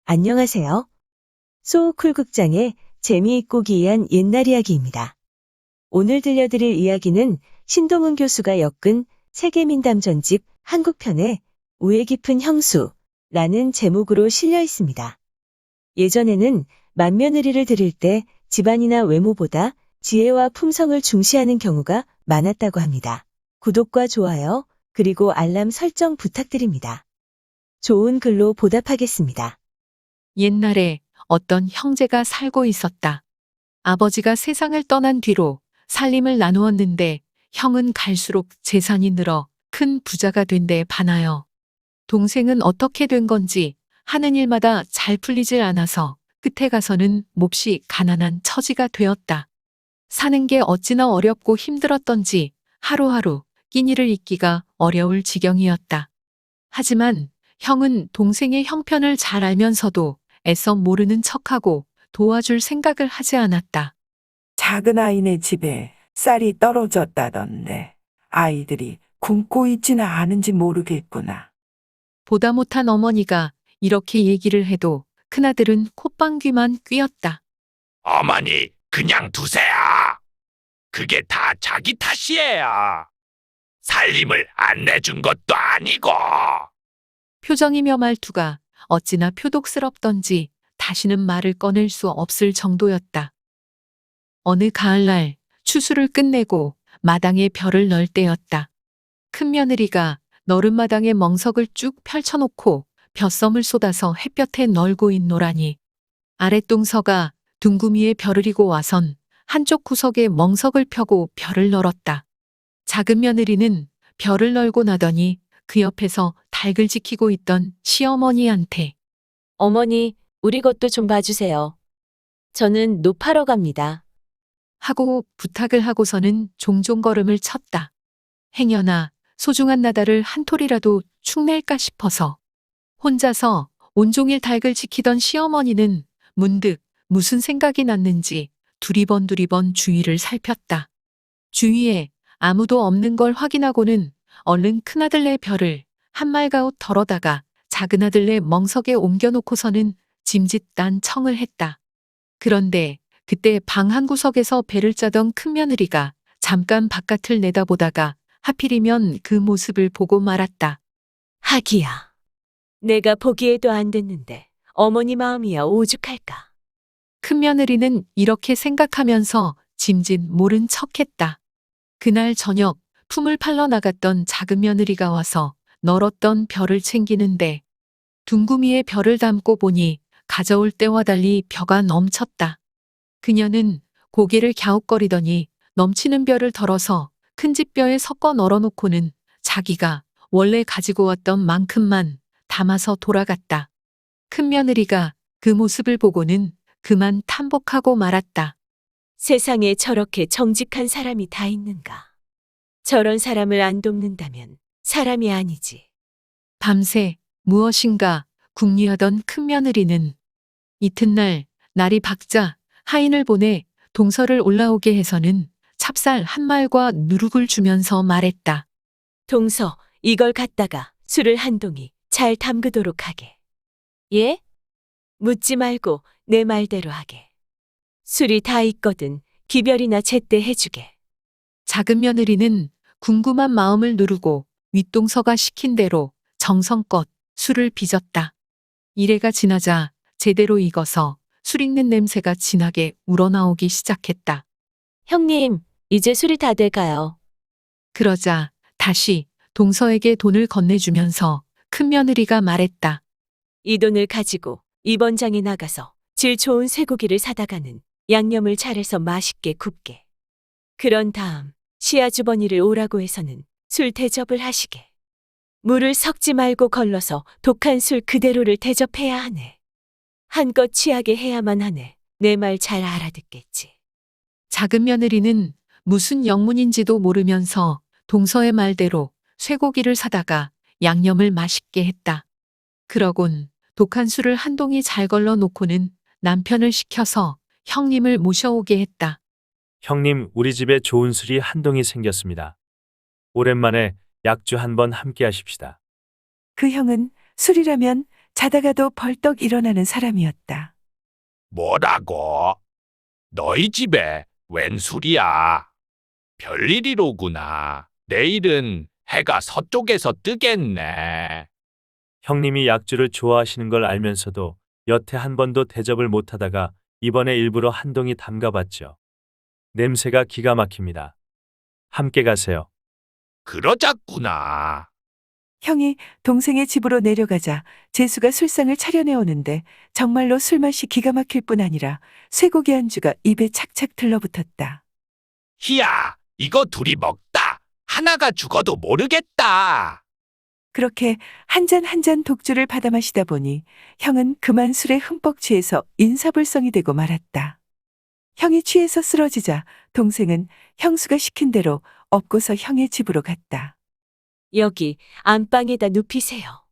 안녕하세요. 소쿨극장의 재미있고 기이한 옛날 이야기입니다. 오늘 들려드릴 이야기는 신동훈 교수가 엮은 세계민담 전집 한국편의 우애 깊은 형수라는 제목으로 실려 있습니다. 예전에는 맏며느리를 들일 때 집안이나 외모보다 지혜와 품성을 중시하는 경우가 많았다고 합니다. 구독과 좋아요, 그리고 알람 설정 부탁드립니다. 좋은 글로 보답하겠습니다. 옛날에 어떤 형제가 살고 있었다. 아버지가 세상을 떠난 뒤로 살림을 나누었는데 형은 갈수록 재산이 늘어 큰 부자가 된 데 반하여 동생은 어떻게 된 건지 하는 일마다 잘 풀리질 않아서 끝에 가서는 몹시 가난한 처지가 되었다. 사는 게 어찌나 어렵고 힘들었던지 하루하루 끼니를 잇기가 어려울 지경이었다. 하지만 형은 동생의 형편을 잘 알면서도 애써 모르는 척하고 도와줄 생각을 하지 않았다. 작은 아이네 집에 쌀이 떨어졌다던데 아이들이 굶고 있지는 않은지 모르겠구나. 보다 못한 어머니가 이렇게 얘기를 해도 큰아들은 콧방귀만 뀌었다. 어머니, 그냥 두세요. 그게 다 자기 탓이에요. 살림을 안 내준 것도 아니고. 표정이며 말투가 어찌나 표독스럽던지 다시는 말을 꺼낼 수 없을 정도였다. 어느 가을날 추수를 끝내고 마당에 벼를 널 때였다. 큰며느리가 너른 마당에 멍석을 쭉 펼쳐놓고 벼섬을 쏟아서 햇볕에 널고 있노라니 아랫동서가 둥구미에 벼를 이고 와선 한쪽 구석에 멍석을 펴고 벼를 널었다. 작은 며느리는 벼를 널고 나더니 그 옆에서 닭을 지키고 있던 시어머니한테 어머니, 우리 것도 좀 봐주세요. 저는 노파러 갑니다. 하고 부탁을 하고서는 종종 걸음을 쳤다. 행여나 소중한 나달을 한 톨이라도 축낼까 싶어서 혼자서 온종일 닭을 지키던 시어머니는 문득 무슨 생각이 났는지 두리번 주위를 살폈다. 주위에 아무도 없는 걸 확인하고는 얼른 큰아들네 벼를 한말가웃 덜어다가 작은아들네 멍석에 옮겨놓고서는 짐짓단 청을 했다. 그런데 그때 방 한 구석에서 배를 짜던 큰며느리가 잠깐 바깥을 내다보다가 하필이면 그 모습을 보고 말았다. 하기야, 내가 보기에도 안 됐는데 어머니 마음이야 오죽할까. 큰며느리는 이렇게 생각하면서 짐짓 모른 척했다. 그날 저녁 품을 팔러 나갔던 작은 며느리가 와서 널었던 벼를 챙기는데 둥구미에 벼를 담고 보니 가져올 때와 달리 벼가 넘쳤다. 그녀는 고개를 갸웃거리더니 넘치는 벼를 덜어서 큰 집벼에 섞어 널어놓고는 자기가 원래 가지고 왔던 만큼만 담아서 돌아갔다. 큰며느리가 그 모습을 보고는 그만 탐복하고 말았다. 세상에 저렇게 정직한 사람이 다 있는가. 저런 사람을 안 돕는다면 사람이 아니지. 밤새 무엇인가 궁리하던 큰며느리는 이튿날 날이 밝자 하인을 보내 동서를 올라오게 해서는 찹쌀 한 말과 누룩을 주면서 말했다. 동서, 이걸 갖다가 술을 한 동이 잘 담그도록 하게. 예? 묻지 말고 내 말대로 하게. 술이 다 있거든 기별이나 제때 해주게. 작은 며느리는 궁금한 마음을 누르고 윗동서가 시킨 대로 정성껏 술을 빚었다. 이래가 지나자 제대로 익어서 술 익는 냄새가 진하게 우러나오기 시작했다. 형님, 이제 술이 다 돼가요. 그러자 다시 동서에게 돈을 건네주면서 큰며느리가 말했다. 이 돈을 가지고 이번 장에 나가서 질 좋은 쇠고기를 사다가는 양념을 잘해서 맛있게 굽게. 그런 다음 시아주버니를 오라고 해서는 술 대접을 하시게. 물을 섞지 말고 걸러서 독한 술 그대로를 대접해야 하네. 한껏 취하게 해야만 하네. 내 말 잘 알아듣겠지. 작은 며느리는 무슨 영문인지도 모르면서 동서의 말대로 쇠고기를 사다가 양념을 맛있게 했다. 그러곤 독한 술을 한 동이 잘 걸러 놓고는 남편을 시켜서 형님을 모셔오게 했다. 형님, 우리 집에 좋은 술이 한 동이 생겼습니다. 오랜만에 약주 한번 함께 하십시다. 그 형은 술이라면 자다가도 벌떡 일어나는 사람이었다. 뭐라고? 너희 집에 웬 술이야? 별일이로구나. 내일은 해가 서쪽에서 뜨겠네. 형님이 약주를 좋아하시는 걸 알면서도 여태 한 번도 대접을 못하다가 이번에 일부러 한 동이 담가봤죠. 냄새가 기가 막힙니다. 함께 가세요. 그러자꾸나. 형이 동생의 집으로 내려가자 재수가 술상을 차려내오는데 정말로 술맛이 기가 막힐 뿐 아니라 쇠고기 안주가 입에 착착 들러붙었다. 희야, 이거 둘이 먹다. 하나가 죽어도 모르겠다. 그렇게 한 잔 한 잔 독주를 받아 마시다 보니 형은 그만 술에 흠뻑 취해서 인사불성이 되고 말았다. 형이 취해서 쓰러지자 동생은 형수가 시킨 대로 업고서 형의 집으로 갔다. 여기 안방에다 눕히세요.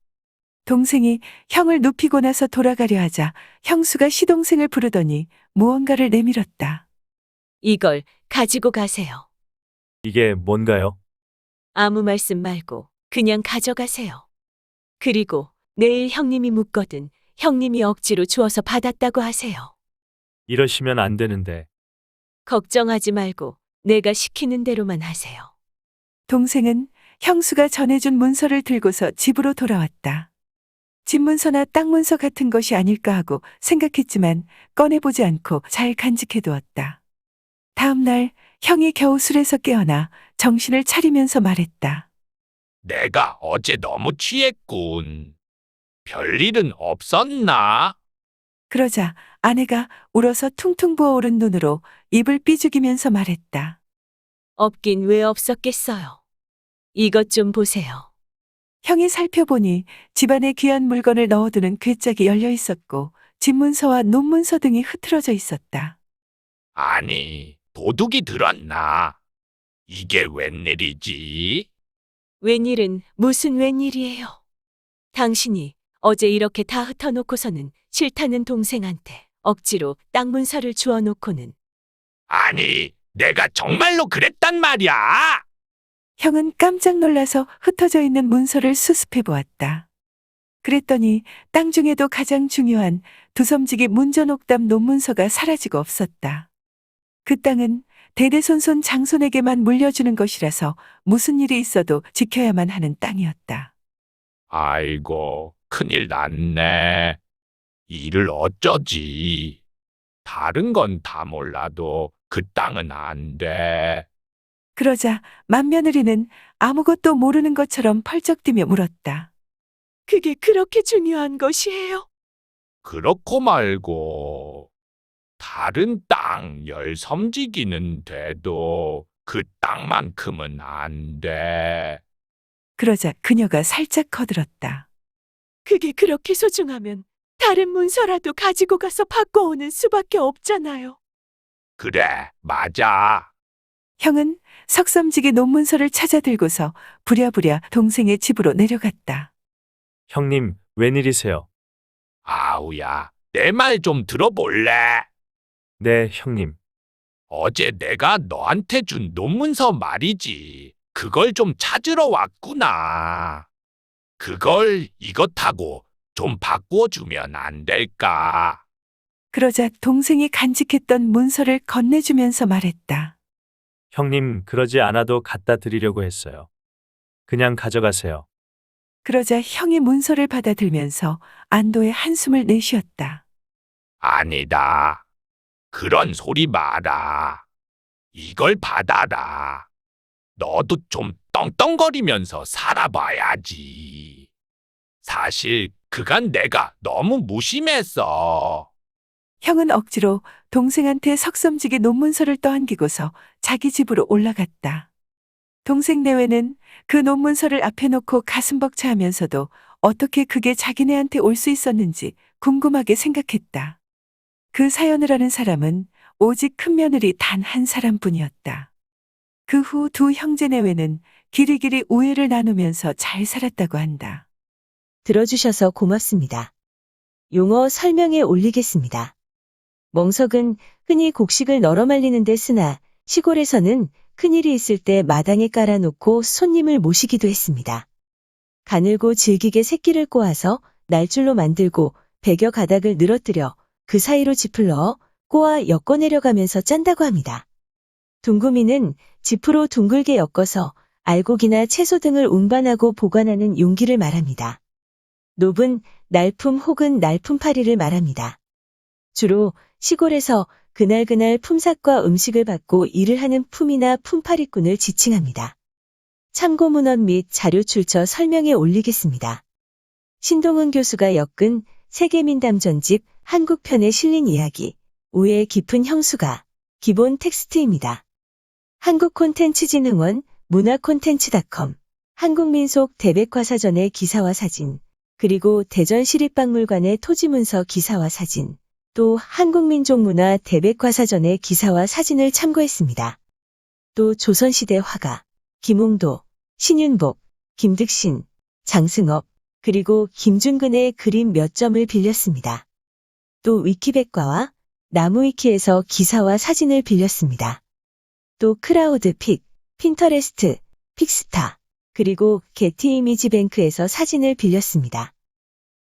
동생이 형을 눕히고 나서 돌아가려 하자 형수가 시동생을 부르더니 무언가를 내밀었다. 이걸 가지고 가세요. 이게 뭔가요? 아무 말씀 말고 그냥 가져가세요. 그리고 내일 형님이 묻거든 형님이 억지로 주어서 받았다고 하세요. 이러시면 안 되는데. 걱정하지 말고 내가 시키는 대로만 하세요. 동생은 형수가 전해준 문서를 들고서 집으로 돌아왔다. 집 문서나 땅 문서 같은 것이 아닐까 하고 생각했지만 꺼내보지 않고 잘 간직해두었다. 다음 날 형이 겨우 술에서 깨어나 정신을 차리면서 말했다. 내가 어제 너무 취했군. 별일은 없었나? 그러자 아내가 울어서 퉁퉁 부어오른 눈으로 입을 삐죽이면서 말했다. 없긴 왜 없었겠어요. 이것 좀 보세요. 형이 살펴보니 집안에 귀한 물건을 넣어두는 괴짝이 열려 있었고 집문서와 논문서 등이 흐트러져 있었다. 아니, 도둑이 들었나? 이게 웬일이지? 웬일은 무슨 웬일이에요? 당신이 어제 이렇게 다 흩어놓고서는 싫다는 동생한테 억지로 땅 문서를 주워놓고는 아니, 내가 정말로 그랬단 말이야. 형은 깜짝 놀라서 흩어져 있는 문서를 수습해 보았다. 그랬더니 땅 중에도 가장 중요한 두섬지기 문전옥답 논문서가 사라지고 없었다. 그 땅은 대대손손 장손에게만 물려주는 것이라서 무슨 일이 있어도 지켜야만 하는 땅이었다. 아이고, 큰일 났네. 일을 어쩌지? 다른 건 다 몰라도 그 땅은 안 돼. 그러자 맏며느리는 아무것도 모르는 것처럼 펄쩍 뛰며 물었다. 그게 그렇게 중요한 것이에요? 그렇고 말고 다른 땅 열섬지기는 돼도 그 땅만큼은 안 돼. 그러자 그녀가 살짝 거들었다. 그게 그렇게 소중하면 다른 문서라도 가지고 가서 바꿔오는 수밖에 없잖아요. 그래, 맞아. 형은 석섬지기 논문서를 찾아 들고서 부랴부랴 동생의 집으로 내려갔다. 형님, 웬일이세요? 아우야, 내 말 좀 들어볼래? 네, 형님. 어제 내가 너한테 준 논문서 말이지. 그걸 좀 찾으러 왔구나. 그걸 이것하고 좀 바꿔주면 안 될까? 그러자 동생이 간직했던 문서를 건네주면서 말했다. 형님, 그러지 않아도 갖다 드리려고 했어요. 그냥 가져가세요. 그러자 형이 문서를 받아들면서 안도의 한숨을 내쉬었다. 아니다. 그런 소리 마라. 이걸 받아라. 너도 좀 떵떵거리면서 살아봐야지. 사실 그간 내가 너무 무심했어. 형은 억지로 동생한테 석섬지기 논문서를 떠안기고서 자기 집으로 올라갔다. 동생 내외는 그 논문서를 앞에 놓고 가슴 벅차하면서도 어떻게 그게 자기네한테 올 수 있었는지 궁금하게 생각했다. 그 사연을 아는 사람은 오직 큰며느리 단 한 사람뿐이었다. 그 후 두 형제 내외는 길이길이 우애를 나누면서 잘 살았다고 한다. 들어주셔서 고맙습니다. 용어 설명에 올리겠습니다. 멍석은 흔히 곡식을 널어 말리는 데 쓰나 시골에서는 큰일이 있을 때 마당에 깔아놓고 손님을 모시기도 했습니다. 가늘고 질기게 새끼를 꼬아서 날줄로 만들고 100여 가닥을 늘어뜨려 그 사이로 짚을 넣어 꼬아 엮어내려가면서 짠다고 합니다. 둥구미는 지프로 둥글게 엮어서 알곡이나 채소 등을 운반하고 보관하는 용기를 말합니다. 놋은 날품 혹은 날품파리를 말합니다. 주로 시골에서 그날그날 품삯과 음식을 받고 일을 하는 품이나 품파리꾼을 지칭합니다. 참고 문헌 및 자료 출처 설명에 올리겠습니다. 신동은 교수가 엮은 세계민담 전집 한국편에 실린 이야기, 우의 깊은 형수가 기본 텍스트입니다. 한국콘텐츠진흥원, 문화콘텐츠닷컴, 한국민속 대백과사전의 기사와 사진, 그리고 대전시립박물관의 토지문서 기사와 사진, 또 한국민족문화 대백과사전의 기사와 사진을 참고했습니다. 또 조선시대 화가, 김홍도, 신윤복, 김득신, 장승업, 그리고 김준근의 그림 몇 점을 빌렸습니다. 또 위키백과와 나무위키에서 기사와 사진을 빌렸습니다. 또 크라우드픽, 핀터레스트, 픽스타, 그리고 게티 이미지 뱅크에서 사진을 빌렸습니다.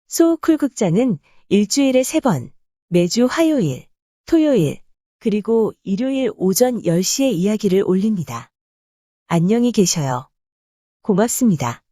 소우쿨 극장은 일주일에 3번, 매주 화요일, 토요일, 그리고 일요일 오전 10시에 이야기를 올립니다. 안녕히 계셔요. 고맙습니다.